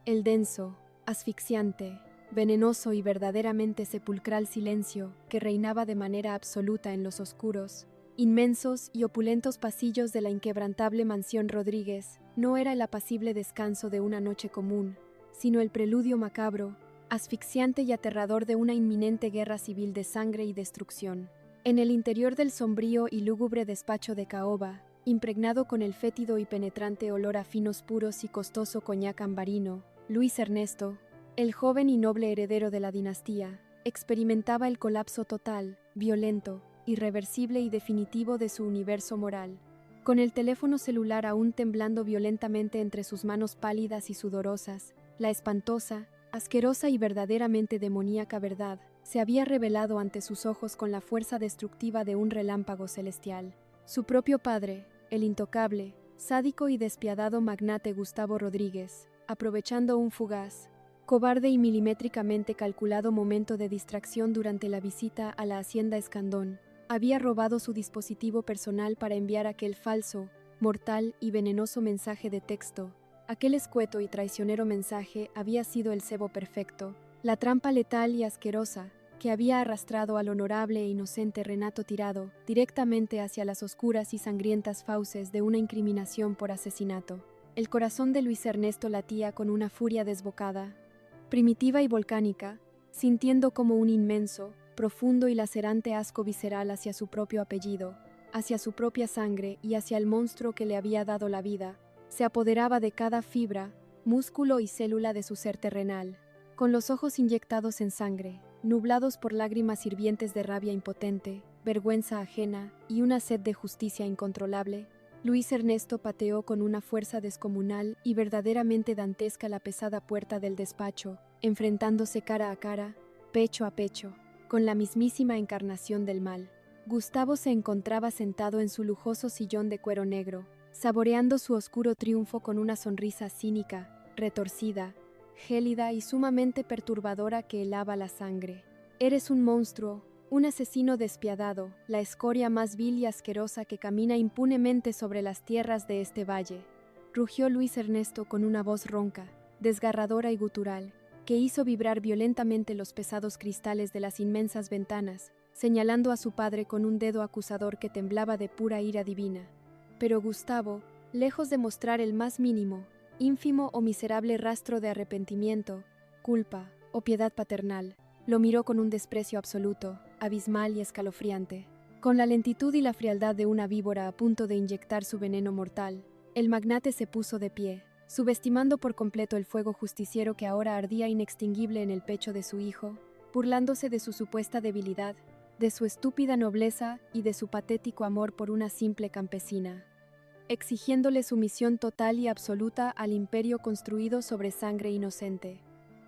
El denso, asfixiante, venenoso y verdaderamente sepulcral silencio que reinaba de manera absoluta en los oscuros, inmensos y opulentos pasillos de la inquebrantable mansión Rodríguez no era el apacible descanso de una noche común, sino el preludio macabro, asfixiante y aterrador de una inminente guerra civil de sangre y destrucción. En el interior del sombrío y lúgubre despacho de caoba, impregnado con el fétido y penetrante olor a finos puros y costoso coñac ambarino, Luis Ernesto, el joven y noble heredero de la dinastía, experimentaba el colapso total, violento, irreversible y definitivo de su universo moral. Con el teléfono celular aún temblando violentamente entre sus manos pálidas y sudorosas, la espantosa, asquerosa y verdaderamente demoníaca verdad se había revelado ante sus ojos con la fuerza destructiva de un relámpago celestial. Su propio padre, el intocable, sádico y despiadado magnate Gustavo Rodríguez, aprovechando un fugaz, cobarde y milimétricamente calculado momento de distracción durante la visita a la hacienda Escandón, había robado su dispositivo personal para enviar aquel falso, mortal y venenoso mensaje de texto. Aquel escueto y traicionero mensaje había sido el cebo perfecto, la trampa letal y asquerosa que había arrastrado al honorable e inocente Renato Tirado directamente hacia las oscuras y sangrientas fauces de una incriminación por asesinato. El corazón de Luis Ernesto latía con una furia desbocada, primitiva y volcánica, sintiendo como un inmenso, profundo y lacerante asco visceral hacia su propio apellido, hacia su propia sangre y hacia el monstruo que le había dado la vida, se apoderaba de cada fibra, músculo y célula de su ser terrenal. Con los ojos inyectados en sangre, nublados por lágrimas hirvientes de rabia impotente, vergüenza ajena y una sed de justicia incontrolable, Luis Ernesto pateó con una fuerza descomunal y verdaderamente dantesca la pesada puerta del despacho, enfrentándose cara a cara, pecho a pecho, con la mismísima encarnación del mal. Gustavo se encontraba sentado en su lujoso sillón de cuero negro, saboreando su oscuro triunfo con una sonrisa cínica, retorcida, gélida y sumamente perturbadora que helaba la sangre. «Eres un monstruo, un asesino despiadado, la escoria más vil y asquerosa que camina impunemente sobre las tierras de este valle», rugió Luis Ernesto con una voz ronca, desgarradora y gutural, que hizo vibrar violentamente los pesados cristales de las inmensas ventanas, señalando a su padre con un dedo acusador que temblaba de pura ira divina. Pero Gustavo, lejos de mostrar el más mínimo, ínfimo o miserable rastro de arrepentimiento, culpa o piedad paternal, lo miró con un desprecio absoluto, abismal y escalofriante. Con la lentitud y la frialdad de una víbora a punto de inyectar su veneno mortal, el magnate se puso de pie, subestimando por completo el fuego justiciero que ahora ardía inextinguible en el pecho de su hijo, burlándose de su supuesta debilidad, de su estúpida nobleza y de su patético amor por una simple campesina, exigiéndole sumisión total y absoluta al imperio construido sobre sangre inocente.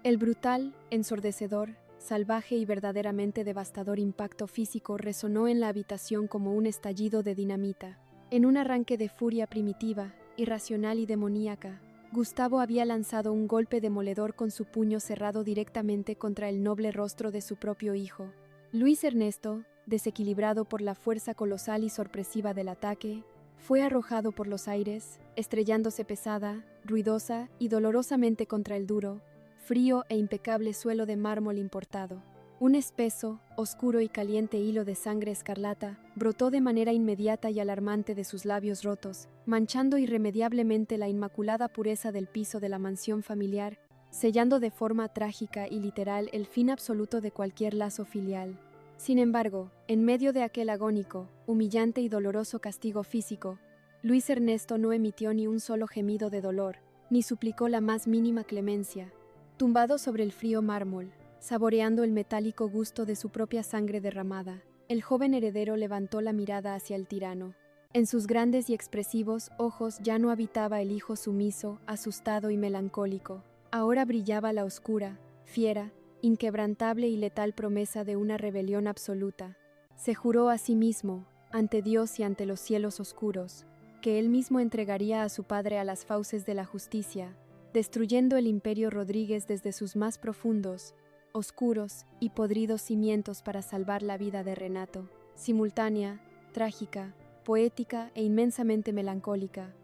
El brutal, ensordecedor, salvaje y verdaderamente devastador impacto físico resonó en la habitación como un estallido de dinamita. En un arranque de furia primitiva, irracional y demoníaca, Gustavo había lanzado un golpe demoledor con su puño cerrado directamente contra el noble rostro de su propio hijo. Luis Ernesto, desequilibrado por la fuerza colosal y sorpresiva del ataque, fue arrojado por los aires, estrellándose pesada, ruidosa y dolorosamente contra el duro, frío e impecable suelo de mármol importado. Un espeso, oscuro y caliente hilo de sangre escarlata brotó de manera inmediata y alarmante de sus labios rotos, manchando irremediablemente la inmaculada pureza del piso de la mansión familiar, sellando de forma trágica y literal el fin absoluto de cualquier lazo filial. Sin embargo, en medio de aquel agónico, humillante y doloroso castigo físico, Luis Ernesto no emitió ni un solo gemido de dolor, ni suplicó la más mínima clemencia. Tumbado sobre el frío mármol, saboreando el metálico gusto de su propia sangre derramada, el joven heredero levantó la mirada hacia el tirano. En sus grandes y expresivos ojos ya no habitaba el hijo sumiso, asustado y melancólico. Ahora brillaba la oscura, fiera, inquebrantable y letal promesa de una rebelión absoluta. Se juró a sí mismo, ante Dios y ante los cielos oscuros, que él mismo entregaría a su padre a las fauces de la justicia, destruyendo el imperio Rodríguez desde sus más profundos, oscuros y podridos cimientos para salvar la vida de Renato. Simultánea, trágica, poética e inmensamente melancólica,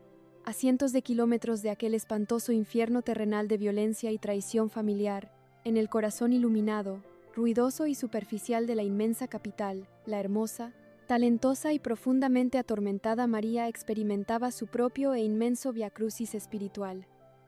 a cientos de kilómetros de aquel espantoso infierno terrenal de violencia y traición familiar, en el corazón iluminado, ruidoso y superficial de la inmensa capital, la hermosa, talentosa y profundamente atormentada María experimentaba su propio e inmenso viacrucis espiritual.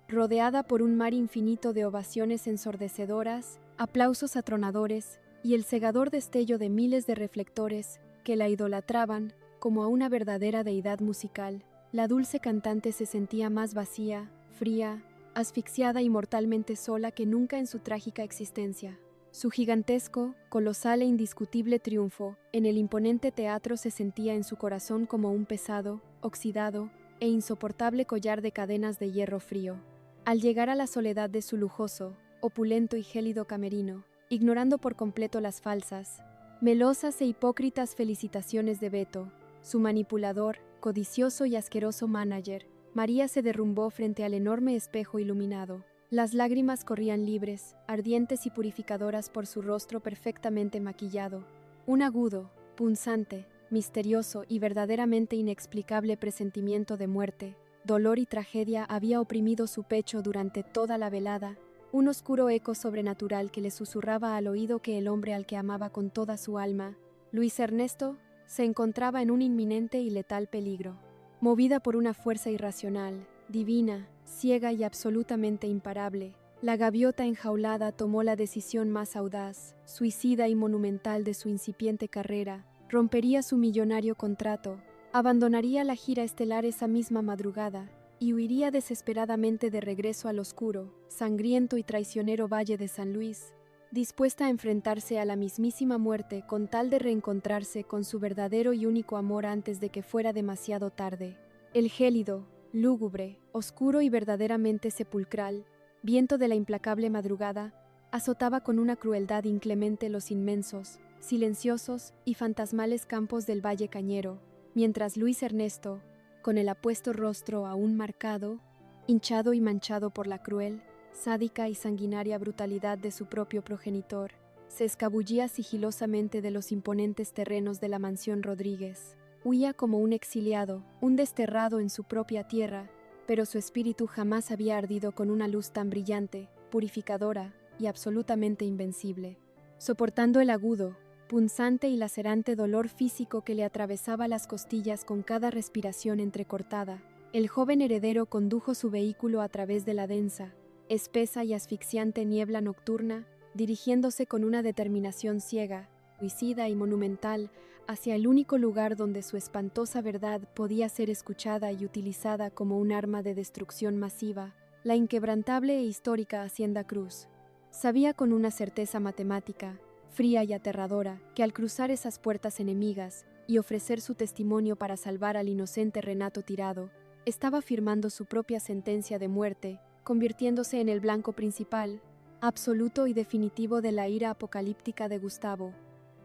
Rodeada por un mar infinito de ovaciones ensordecedoras, aplausos atronadores y el cegador destello de miles de reflectores que la idolatraban como a una verdadera deidad musical, la dulce cantante se sentía más vacía, fría, asfixiada y mortalmente sola que nunca en su trágica existencia. Su gigantesco, colosal e indiscutible triunfo en el imponente teatro se sentía en su corazón como un pesado, oxidado e insoportable collar de cadenas de hierro frío. Al llegar a la soledad de su lujoso, opulento y gélido camerino, ignorando por completo las falsas, melosas e hipócritas felicitaciones de Beto, su manipulador, codicioso y asqueroso manager, María se derrumbó frente al enorme espejo iluminado. Las lágrimas corrían libres, ardientes y purificadoras por su rostro perfectamente maquillado. Un agudo, punzante, misterioso y verdaderamente inexplicable presentimiento de muerte, dolor y tragedia había oprimido su pecho durante toda la velada, un oscuro eco sobrenatural que le susurraba al oído que el hombre al que amaba con toda su alma, Luis Ernesto, se encontraba en un inminente y letal peligro. Movida por una fuerza irracional, divina, ciega y absolutamente imparable, la gaviota enjaulada tomó la decisión más audaz, suicida y monumental de su incipiente carrera, rompería su millonario contrato, abandonaría la gira estelar esa misma madrugada y huiría desesperadamente de regreso al oscuro, sangriento y traicionero Valle de San Luis, dispuesta a enfrentarse a la mismísima muerte con tal de reencontrarse con su verdadero y único amor antes de que fuera demasiado tarde. El gélido, lúgubre, oscuro y verdaderamente sepulcral, viento de la implacable madrugada, azotaba con una crueldad inclemente los inmensos, silenciosos y fantasmales campos del Valle Cañero, mientras Luis Ernesto, con el apuesto rostro aún marcado, hinchado y manchado por la cruel, sádica y sanguinaria brutalidad de su propio progenitor, se escabullía sigilosamente de los imponentes terrenos de la mansión Rodríguez. Huía como un exiliado, un desterrado en su propia tierra, pero su espíritu jamás había ardido con una luz tan brillante, purificadora y absolutamente invencible. Soportando el agudo, punzante y lacerante dolor físico que le atravesaba las costillas con cada respiración entrecortada, el joven heredero condujo su vehículo a través de la densa, espesa y asfixiante niebla nocturna, dirigiéndose con una determinación ciega, suicida y monumental hacia el único lugar donde su espantosa verdad podía ser escuchada y utilizada como un arma de destrucción masiva, la inquebrantable e histórica Hacienda Cruz. Sabía con una certeza matemática, fría y aterradora, que al cruzar esas puertas enemigas y ofrecer su testimonio para salvar al inocente Renato Tirado, estaba firmando su propia sentencia de muerte, convirtiéndose en el blanco principal, absoluto y definitivo de la ira apocalíptica de Gustavo.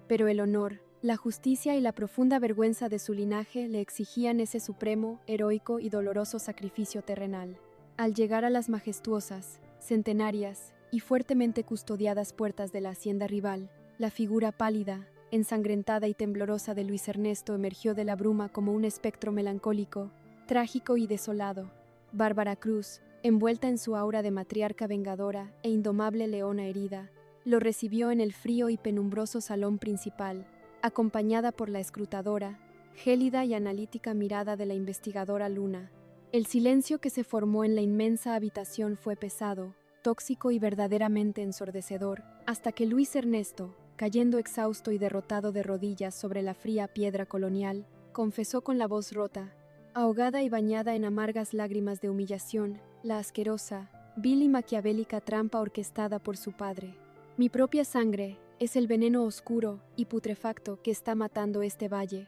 Pero el honor, la justicia y la profunda vergüenza de su linaje le exigían ese supremo, heroico y doloroso sacrificio terrenal. Al llegar a las majestuosas, centenarias y fuertemente custodiadas puertas de la hacienda rival, la figura pálida, ensangrentada y temblorosa de Luis Ernesto emergió de la bruma como un espectro melancólico, trágico y desolado. Bárbara Cruz, envuelta en su aura de matriarca vengadora e indomable leona herida, lo recibió en el frío y penumbroso salón principal, acompañada por la escrutadora, gélida y analítica mirada de la investigadora Luna. El silencio que se formó en la inmensa habitación fue pesado, tóxico y verdaderamente ensordecedor, hasta que Luis Ernesto, cayendo exhausto y derrotado de rodillas sobre la fría piedra colonial, confesó con la voz rota, ahogada y bañada en amargas lágrimas de humillación, la asquerosa, vil y maquiavélica trampa orquestada por su padre. Mi propia sangre es el veneno oscuro y putrefacto que está matando este valle,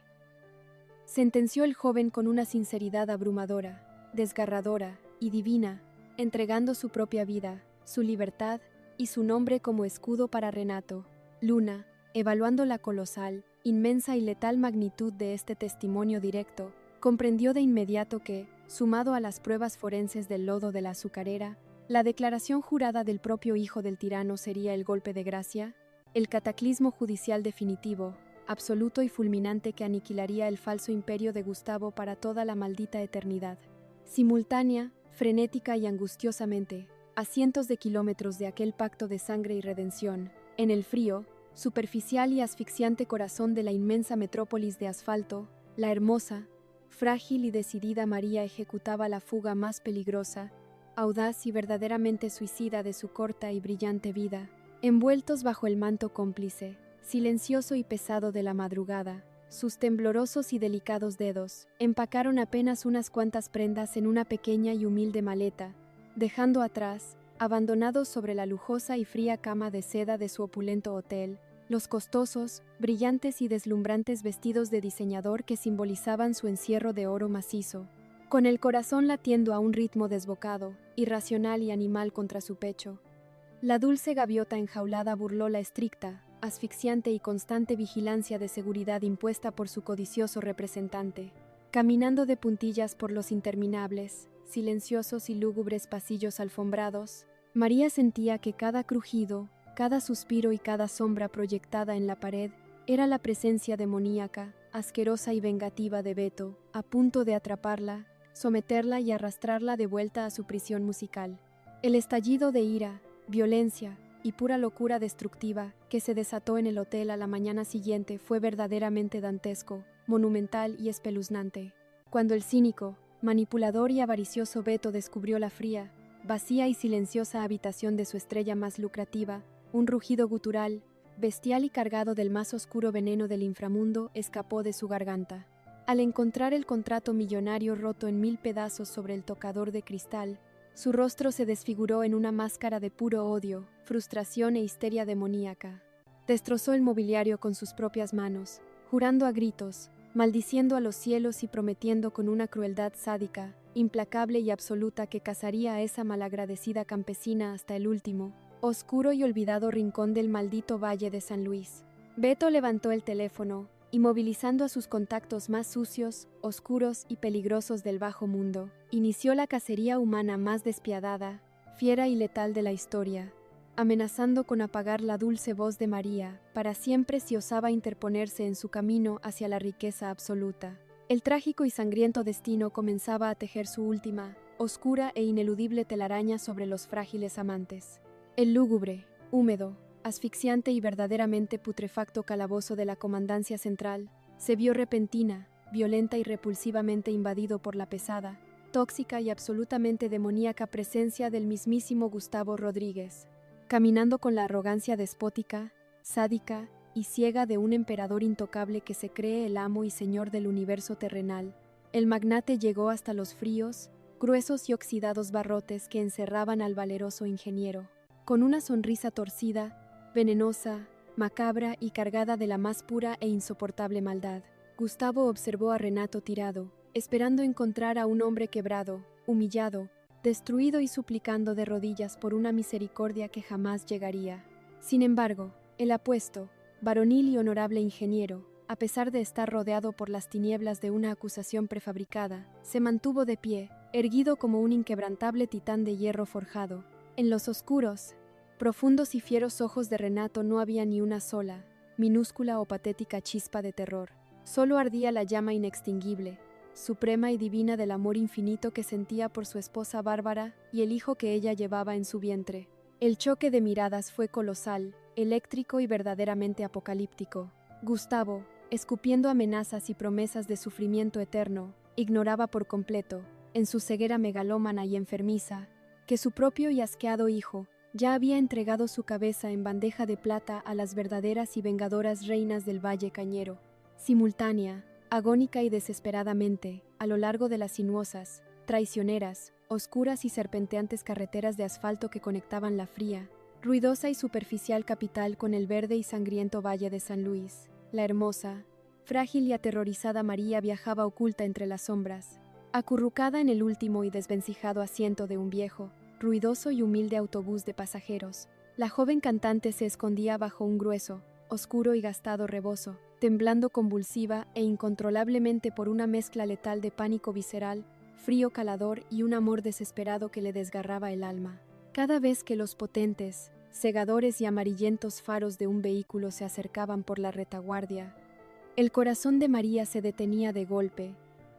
sentenció el joven con una sinceridad abrumadora, desgarradora y divina, entregando su propia vida, su libertad y su nombre como escudo para Renato. Luna, evaluando la colosal, inmensa y letal magnitud de este testimonio directo, comprendió de inmediato que, sumado a las pruebas forenses del lodo de la azucarera, la declaración jurada del propio hijo del tirano sería el golpe de gracia, el cataclismo judicial definitivo, absoluto y fulminante que aniquilaría el falso imperio de Gustavo para toda la maldita eternidad. simultánea, frenética y angustiosamente, a cientos de kilómetros de aquel pacto de sangre y redención, en el frío, superficial y asfixiante corazón de la inmensa metrópolis de asfalto, la hermosa, frágil y decidida María ejecutaba la fuga más peligrosa, audaz y verdaderamente suicida de su corta y brillante vida. Envueltos bajo el manto cómplice, silencioso y pesado de la madrugada, sus temblorosos y delicados dedos empacaron apenas unas cuantas prendas en una pequeña y humilde maleta, dejando atrás, abandonados sobre la lujosa y fría cama de seda de su opulento hotel, los costosos, brillantes y deslumbrantes vestidos de diseñador que simbolizaban su encierro de oro macizo. Con el corazón latiendo a un ritmo desbocado, irracional y animal contra su pecho, la dulce gaviota enjaulada burló la estricta, asfixiante y constante vigilancia de seguridad impuesta por su codicioso representante. Caminando de puntillas por los interminables, silenciosos y lúgubres pasillos alfombrados, María sentía que cada crujido, cada suspiro y cada sombra proyectada en la pared era la presencia demoníaca, asquerosa y vengativa de Beto, a punto de atraparla, someterla y arrastrarla de vuelta a su prisión musical. El estallido de ira, violencia y pura locura destructiva que se desató en el hotel a la mañana siguiente fue verdaderamente dantesco, monumental y espeluznante. Cuando el cínico, manipulador y avaricioso Beto descubrió la fría, vacía y silenciosa habitación de su estrella más lucrativa, un rugido gutural, bestial y cargado del más oscuro veneno del inframundo, escapó de su garganta. Al encontrar el contrato millonario roto en 1000 pedazos sobre el tocador de cristal, su rostro se desfiguró en una máscara de puro odio, frustración e histeria demoníaca. Destrozó el mobiliario con sus propias manos, jurando a gritos, maldiciendo a los cielos y prometiendo con una crueldad sádica, implacable y absoluta que cazaría a esa malagradecida campesina hasta el último, oscuro y olvidado rincón del maldito Valle de San Luis. Beto levantó el teléfono y, movilizando a sus contactos más sucios, oscuros y peligrosos del bajo mundo, inició la cacería humana más despiadada, fiera y letal de la historia, amenazando con apagar la dulce voz de María para siempre si osaba interponerse en su camino hacia la riqueza absoluta. El trágico y sangriento destino comenzaba a tejer su última, oscura e ineludible telaraña sobre los frágiles amantes. El lúgubre, húmedo, asfixiante y verdaderamente putrefacto calabozo de la Comandancia Central se vio repentina, violenta y repulsivamente invadido por la pesada, tóxica y absolutamente demoníaca presencia del mismísimo Gustavo Rodríguez, caminando con la arrogancia despótica, sádica y ciega de un emperador intocable que se cree el amo y señor del universo terrenal. El magnate llegó hasta los fríos, gruesos y oxidados barrotes que encerraban al valeroso ingeniero. Con una sonrisa torcida, venenosa, macabra y cargada de la más pura e insoportable maldad, Gustavo observó a Renato tirado, esperando encontrar a un hombre quebrado, humillado, destruido y suplicando de rodillas por una misericordia que jamás llegaría. Sin embargo, el apuesto, varonil y honorable ingeniero, a pesar de estar rodeado por las tinieblas de una acusación prefabricada, se mantuvo de pie, erguido como un inquebrantable titán de hierro forjado. En los oscuros, profundos y fieros ojos de Renato no había ni una sola, minúscula o patética chispa de terror. Solo ardía la llama inextinguible, suprema y divina del amor infinito que sentía por su esposa Bárbara y el hijo que ella llevaba en su vientre. El choque de miradas fue colosal, eléctrico y verdaderamente apocalíptico. Gustavo, escupiendo amenazas y promesas de sufrimiento eterno, ignoraba por completo, en su ceguera megalómana y enfermiza, que su propio y asqueado hijo ya había entregado su cabeza en bandeja de plata a las verdaderas y vengadoras reinas del Valle Cañero. Simultánea, agónica y desesperadamente, a lo largo de las sinuosas, traicioneras, oscuras y serpenteantes carreteras de asfalto que conectaban la fría, ruidosa y superficial capital con el verde y sangriento Valle de San Luis, la hermosa, frágil y aterrorizada María viajaba oculta entre las sombras, acurrucada en el último y desvencijado asiento de un viejo, ruidoso y humilde autobús de pasajeros. La joven cantante se escondía bajo un grueso, oscuro y gastado rebozo, temblando convulsiva e incontrolablemente por una mezcla letal de pánico visceral, frío calador y un amor desesperado que le desgarraba el alma. Cada vez que los potentes, cegadores y amarillentos faros de un vehículo se acercaban por la retaguardia, el corazón de María se detenía de golpe,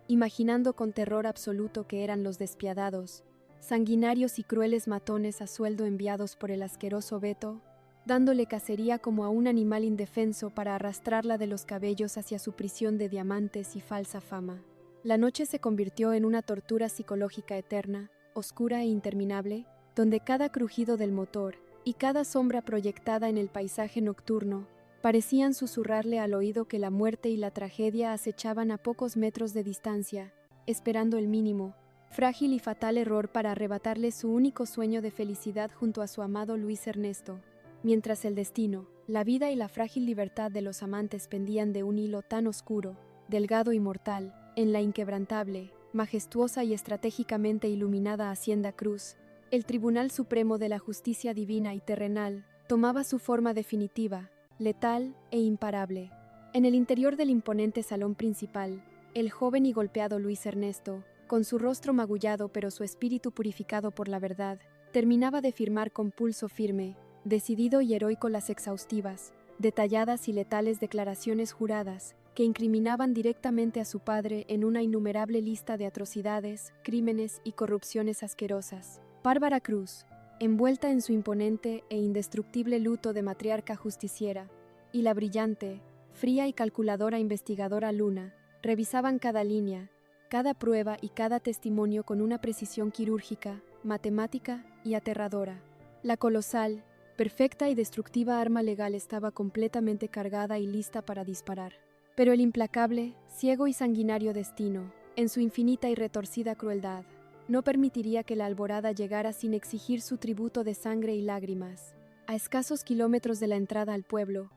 imaginando con terror absoluto que eran los despiadados, sanguinarios y crueles matones a sueldo enviados por el asqueroso Beto, dándole cacería como a un animal indefenso para arrastrarla de los cabellos hacia su prisión de diamantes y falsa fama. La noche se convirtió en una tortura psicológica eterna, oscura e interminable, donde cada crujido del motor y cada sombra proyectada en el paisaje nocturno parecían susurrarle al oído que la muerte y la tragedia acechaban a pocos metros de distancia, esperando el mínimo, frágil y fatal error para arrebatarle su único sueño de felicidad junto a su amado Luis Ernesto. Mientras el destino, la vida y la frágil libertad de los amantes pendían de un hilo tan oscuro, delgado y mortal, en la inquebrantable, majestuosa y estratégicamente iluminada Hacienda Cruz, el Tribunal Supremo de la Justicia Divina y Terrenal tomaba su forma definitiva, letal e imparable. En el interior del imponente salón principal, el joven y golpeado Luis Ernesto, con su rostro magullado pero su espíritu purificado por la verdad, terminaba de firmar con pulso firme, decidido y heroico las exhaustivas, detalladas y letales declaraciones juradas que incriminaban directamente a su padre en una innumerable lista de atrocidades, crímenes y corrupciones asquerosas. Bárbara Cruz, envuelta en su imponente e indestructible luto de matriarca justiciera, y la brillante, fría y calculadora investigadora Luna, revisaban cada línea, cada prueba y cada testimonio con una precisión quirúrgica, matemática y aterradora. La colosal, perfecta y destructiva arma legal estaba completamente cargada y lista para disparar. Pero el implacable, ciego y sanguinario destino, en su infinita y retorcida crueldad, no permitiría que la alborada llegara sin exigir su tributo de sangre y lágrimas. A escasos kilómetros de la entrada al pueblo,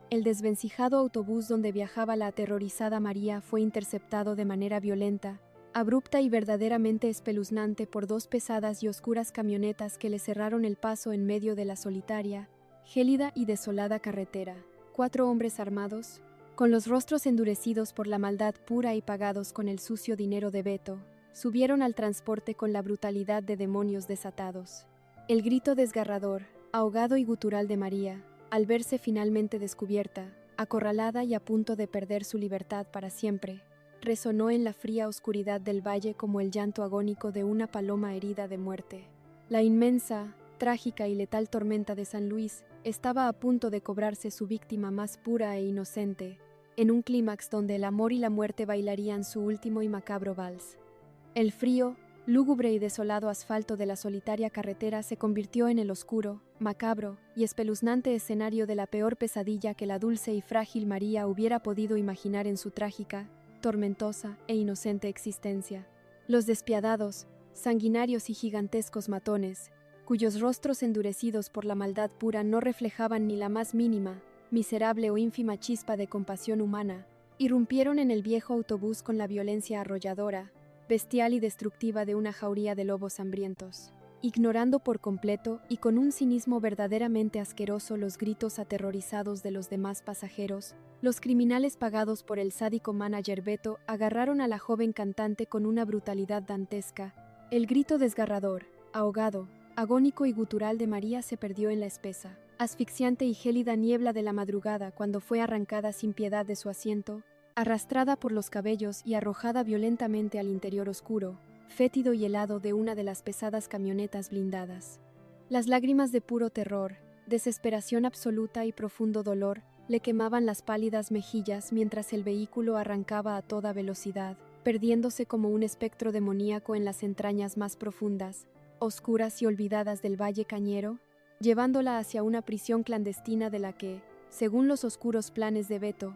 el desvencijado autobús donde viajaba la aterrorizada María fue interceptado de manera violenta, abrupta y verdaderamente espeluznante por dos pesadas y oscuras camionetas que le cerraron el paso en medio de la solitaria, gélida y desolada carretera. 4 hombres armados, con los rostros endurecidos por la maldad pura y pagados con el sucio dinero de Beto, subieron al transporte con la brutalidad de demonios desatados. El grito desgarrador, ahogado y gutural de María, al verse finalmente descubierta, acorralada y a punto de perder su libertad para siempre, resonó en la fría oscuridad del valle como el llanto agónico de una paloma herida de muerte. La inmensa, trágica y letal tormenta de San Luis estaba a punto de cobrarse su víctima más pura e inocente, en un clímax donde el amor y la muerte bailarían su último y macabro vals. El frío, lúgubre y desolado asfalto de la solitaria carretera se convirtió en el oscuro, macabro y espeluznante escenario de la peor pesadilla que la dulce y frágil María hubiera podido imaginar en su trágica, tormentosa e inocente existencia. Los despiadados, sanguinarios y gigantescos matones, cuyos rostros endurecidos por la maldad pura no reflejaban ni la más mínima, miserable o ínfima chispa de compasión humana, irrumpieron en el viejo autobús con la violencia arrolladora, bestial y destructiva de una jauría de lobos hambrientos, ignorando por completo y con un cinismo verdaderamente asqueroso los gritos aterrorizados de los demás pasajeros. Los criminales pagados por el sádico manager Beto agarraron a la joven cantante con una brutalidad dantesca. El grito desgarrador, ahogado, agónico y gutural de María se perdió en la espesa, asfixiante y gélida niebla de la madrugada cuando fue arrancada sin piedad de su asiento, arrastrada por los cabellos y arrojada violentamente al interior oscuro, fétido y helado de una de las pesadas camionetas blindadas. Las lágrimas de puro terror, desesperación absoluta y profundo dolor le quemaban las pálidas mejillas mientras el vehículo arrancaba a toda velocidad, perdiéndose como un espectro demoníaco en las entrañas más profundas, oscuras y olvidadas del Valle Cañero, llevándola hacia una prisión clandestina de la que, según los oscuros planes de Beto,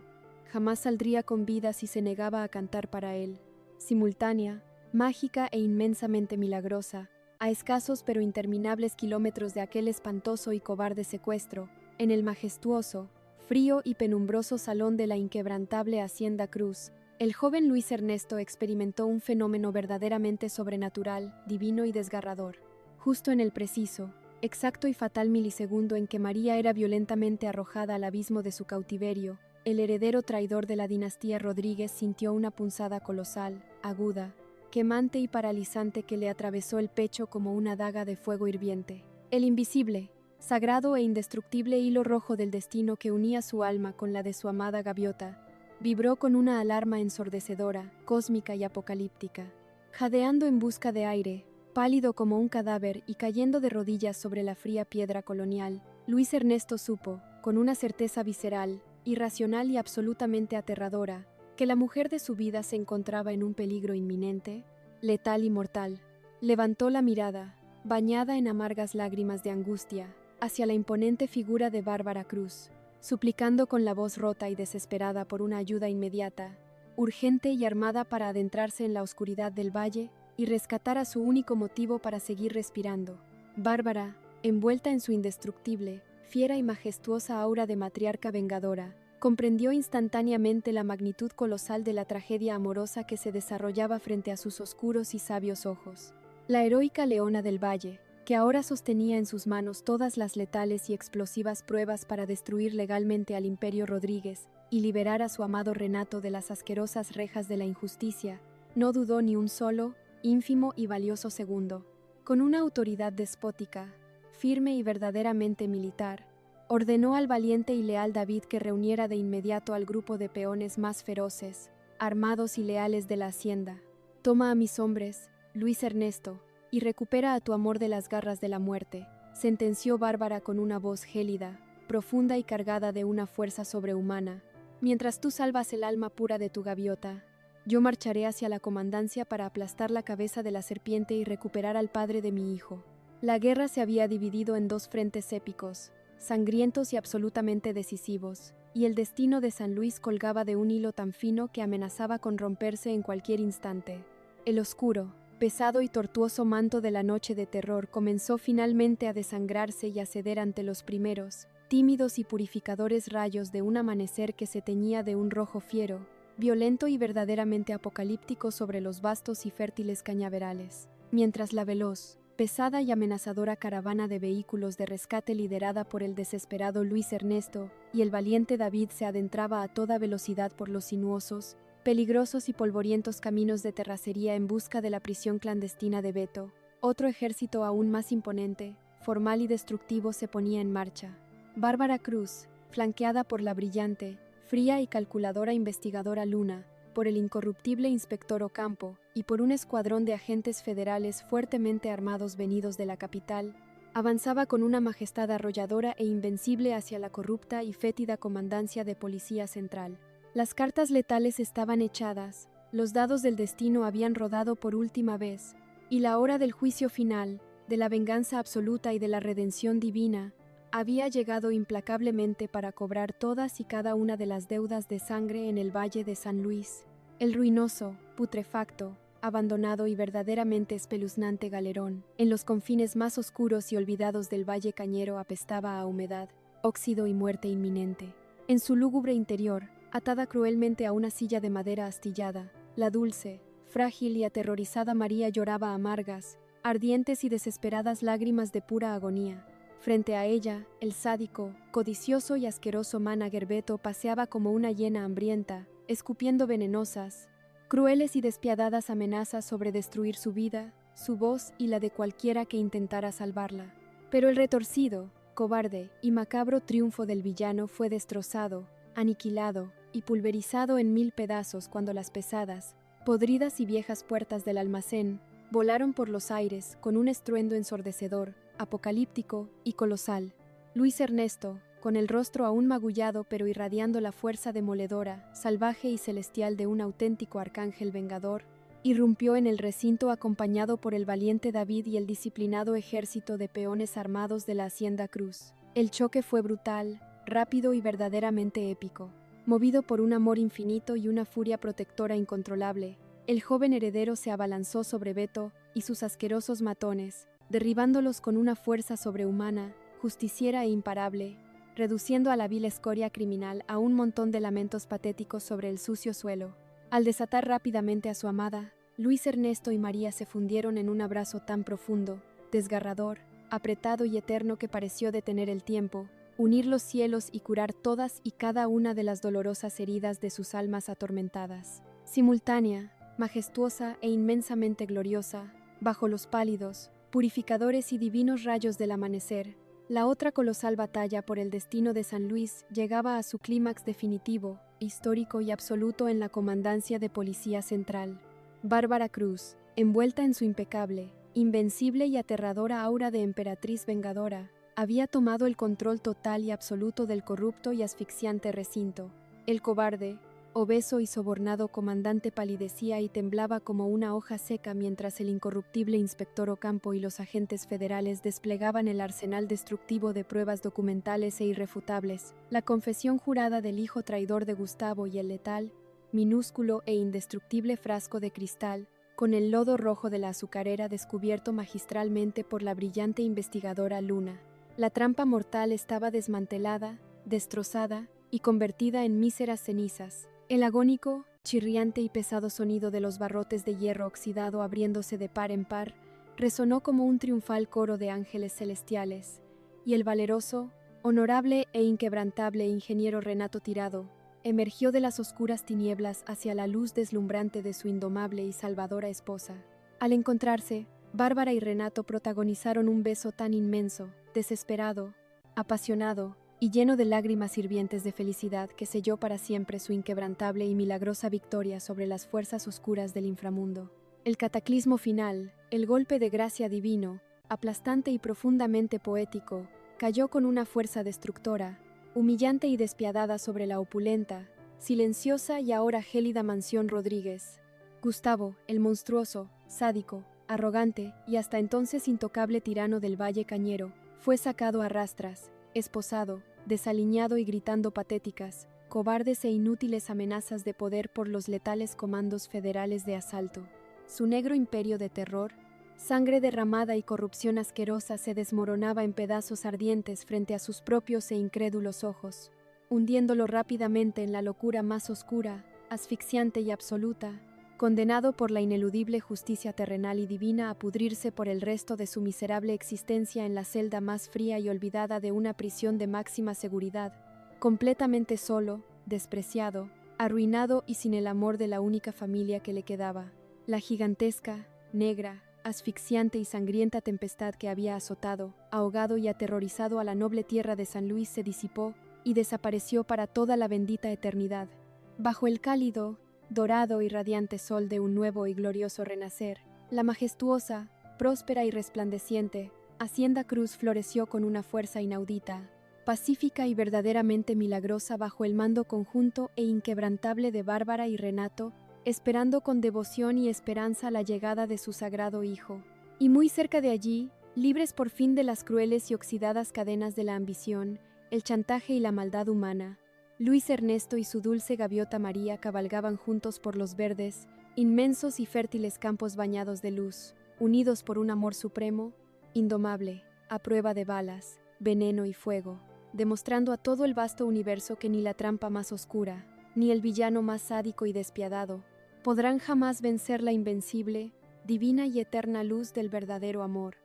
jamás saldría con vida si se negaba a cantar para él. Simultánea, mágica e inmensamente milagrosa, a escasos pero interminables kilómetros de aquel espantoso y cobarde secuestro, en el majestuoso, frío y penumbroso salón de la inquebrantable Hacienda Cruz, el joven Luis Ernesto experimentó un fenómeno verdaderamente sobrenatural, divino y desgarrador. Justo en el preciso, exacto y fatal milisegundo en que María era violentamente arrojada al abismo de su cautiverio, el heredero traidor de la dinastía Rodríguez sintió una punzada colosal, aguda, quemante y paralizante que le atravesó el pecho como una daga de fuego hirviente. El invisible, sagrado e indestructible hilo rojo del destino que unía su alma con la de su amada gaviota, vibró con una alarma ensordecedora, cósmica y apocalíptica. Jadeando en busca de aire, pálido como un cadáver y cayendo de rodillas sobre la fría piedra colonial, Luis Ernesto supo, con una certeza visceral, irracional y absolutamente aterradora, que la mujer de su vida se encontraba en un peligro inminente, letal y mortal. Levantó la mirada, bañada en amargas lágrimas de angustia, hacia la imponente figura de Bárbara Cruz, suplicando con la voz rota y desesperada por una ayuda inmediata, urgente y armada para adentrarse en la oscuridad del valle y rescatar a su único motivo para seguir respirando. Bárbara, envuelta en su indestructible, fiera y majestuosa aura de matriarca vengadora, comprendió instantáneamente la magnitud colosal de la tragedia amorosa que se desarrollaba frente a sus oscuros y sabios ojos. La heroica Leona del Valle, que ahora sostenía en sus manos todas las letales y explosivas pruebas para destruir legalmente al Imperio Rodríguez y liberar a su amado Renato de las asquerosas rejas de la injusticia, no dudó ni un solo, ínfimo y valioso segundo. Con una autoridad despótica, firme y verdaderamente militar, ordenó al valiente y leal David que reuniera de inmediato al grupo de peones más feroces, armados y leales de la hacienda. «Toma a mis hombres, Luis Ernesto, y recupera a tu amor de las garras de la muerte», sentenció Bárbara con una voz gélida, profunda y cargada de una fuerza sobrehumana. «Mientras tú salvas el alma pura de tu gaviota, yo marcharé hacia la comandancia para aplastar la cabeza de la serpiente y recuperar al padre de mi hijo». La guerra se había dividido en dos frentes épicos, sangrientos y absolutamente decisivos, y el destino de San Luis colgaba de un hilo tan fino que amenazaba con romperse en cualquier instante. El oscuro, pesado y tortuoso manto de la noche de terror comenzó finalmente a desangrarse y a ceder ante los primeros, tímidos y purificadores rayos de un amanecer que se teñía de un rojo fiero, violento y verdaderamente apocalíptico sobre los vastos y fértiles cañaverales, mientras la veloz, pesada y amenazadora caravana de vehículos de rescate liderada por el desesperado Luis Ernesto y el valiente David se adentraba a toda velocidad por los sinuosos, peligrosos y polvorientos caminos de terracería en busca de la prisión clandestina de Beto. Otro ejército aún más imponente, formal y destructivo se ponía en marcha. Bárbara Cruz, flanqueada por la brillante, fría y calculadora investigadora Luna, por el incorruptible inspector Ocampo y por un escuadrón de agentes federales fuertemente armados venidos de la capital, avanzaba con una majestad arrolladora e invencible hacia la corrupta y fétida comandancia de Policía Central. Las cartas letales estaban echadas, los dados del destino habían rodado por última vez, y la hora del juicio final, de la venganza absoluta y de la redención divina, había llegado implacablemente para cobrar todas y cada una de las deudas de sangre en el Valle de San Luis. El ruinoso, putrefacto, abandonado y verdaderamente espeluznante galerón, en los confines más oscuros y olvidados del Valle Cañero apestaba a humedad, óxido y muerte inminente. En su lúgubre interior, atada cruelmente a una silla de madera astillada, la dulce, frágil y aterrorizada María lloraba amargas, ardientes y desesperadas lágrimas de pura agonía. Frente a ella, el sádico, codicioso y asqueroso Manager Beto paseaba como una hiena hambrienta, escupiendo venenosas, crueles y despiadadas amenazas sobre destruir su vida, su voz y la de cualquiera que intentara salvarla. Pero el retorcido, cobarde y macabro triunfo del villano fue destrozado, aniquilado y pulverizado en 1000 pedazos cuando las pesadas, podridas y viejas puertas del almacén volaron por los aires con un estruendo ensordecedor, apocalíptico y colosal. Luis Ernesto, con el rostro aún magullado pero irradiando la fuerza demoledora, salvaje y celestial de un auténtico arcángel vengador, irrumpió en el recinto acompañado por el valiente David y el disciplinado ejército de peones armados de la Hacienda Cruz. El choque fue brutal, rápido y verdaderamente épico. Movido por un amor infinito y una furia protectora incontrolable, el joven heredero se abalanzó sobre Beto y sus asquerosos matones, derribándolos con una fuerza sobrehumana, justiciera e imparable, reduciendo a la vil escoria criminal a un montón de lamentos patéticos sobre el sucio suelo. Al desatar rápidamente a su amada, Luis Ernesto y María se fundieron en un abrazo tan profundo, desgarrador, apretado y eterno que pareció detener el tiempo, unir los cielos y curar todas y cada una de las dolorosas heridas de sus almas atormentadas. Simultánea, majestuosa e inmensamente gloriosa, bajo los pálidos, purificadores y divinos rayos del amanecer, La otra colosal batalla por el destino de San Luis llegaba a su clímax definitivo, histórico y absoluto en la Comandancia de Policía Central. Bárbara Cruz, envuelta en su impecable, invencible y aterradora aura de emperatriz vengadora, había tomado el control total y absoluto del corrupto y asfixiante recinto. El cobarde, obeso y sobornado comandante palidecía y temblaba como una hoja seca mientras el incorruptible inspector Ocampo y los agentes federales desplegaban el arsenal destructivo de pruebas documentales e irrefutables. La confesión jurada del hijo traidor de Gustavo y el letal, minúsculo e indestructible frasco de cristal, con el lodo rojo de la azucarera descubierto magistralmente por la brillante investigadora Luna. La trampa mortal estaba desmantelada, destrozada y convertida en míseras cenizas. El agónico, chirriante y pesado sonido de los barrotes de hierro oxidado abriéndose de par en par resonó como un triunfal coro de ángeles celestiales, y el valeroso, honorable e inquebrantable ingeniero Renato Tirado emergió de las oscuras tinieblas hacia la luz deslumbrante de su indomable y salvadora esposa. Al encontrarse, Bárbara y Renato protagonizaron un beso tan inmenso, desesperado, apasionado y lleno de lágrimas hirvientes de felicidad que selló para siempre su inquebrantable y milagrosa victoria sobre las fuerzas oscuras del inframundo. El cataclismo final, el golpe de gracia divino, aplastante y profundamente poético, cayó con una fuerza destructora, humillante y despiadada sobre la opulenta, silenciosa y ahora gélida mansión Rodríguez. Gustavo, el monstruoso, sádico, arrogante y hasta entonces intocable tirano del Valle Cañero, fue sacado a rastras, esposado, desaliñado y gritando patéticas, cobardes e inútiles amenazas de poder por los letales comandos federales de asalto. Su negro imperio de terror, sangre derramada y corrupción asquerosa se desmoronaba en pedazos ardientes frente a sus propios e incrédulos ojos, hundiéndolo rápidamente en la locura más oscura, asfixiante y absoluta, condenado por la ineludible justicia terrenal y divina a pudrirse por el resto de su miserable existencia en la celda más fría y olvidada de una prisión de máxima seguridad, completamente solo, despreciado, arruinado y sin el amor de la única familia que le quedaba. La gigantesca, negra, asfixiante y sangrienta tempestad que había azotado, ahogado y aterrorizado a la noble tierra de San Luis se disipó y desapareció para toda la bendita eternidad. Bajo el cálido, dorado y radiante sol de un nuevo y glorioso renacer, la majestuosa, próspera y resplandeciente Hacienda Cruz floreció con una fuerza inaudita, pacífica y verdaderamente milagrosa bajo el mando conjunto e inquebrantable de Bárbara y Renato, esperando con devoción y esperanza la llegada de su sagrado hijo. Y muy cerca de allí, libres por fin de las crueles y oxidadas cadenas de la ambición, el chantaje y la maldad humana, Luis Ernesto y su dulce gaviota María cabalgaban juntos por los verdes, inmensos y fértiles campos bañados de luz, unidos por un amor supremo, indomable, a prueba de balas, veneno y fuego, demostrando a todo el vasto universo que ni la trampa más oscura, ni el villano más sádico y despiadado, podrán jamás vencer la invencible, divina y eterna luz del verdadero amor.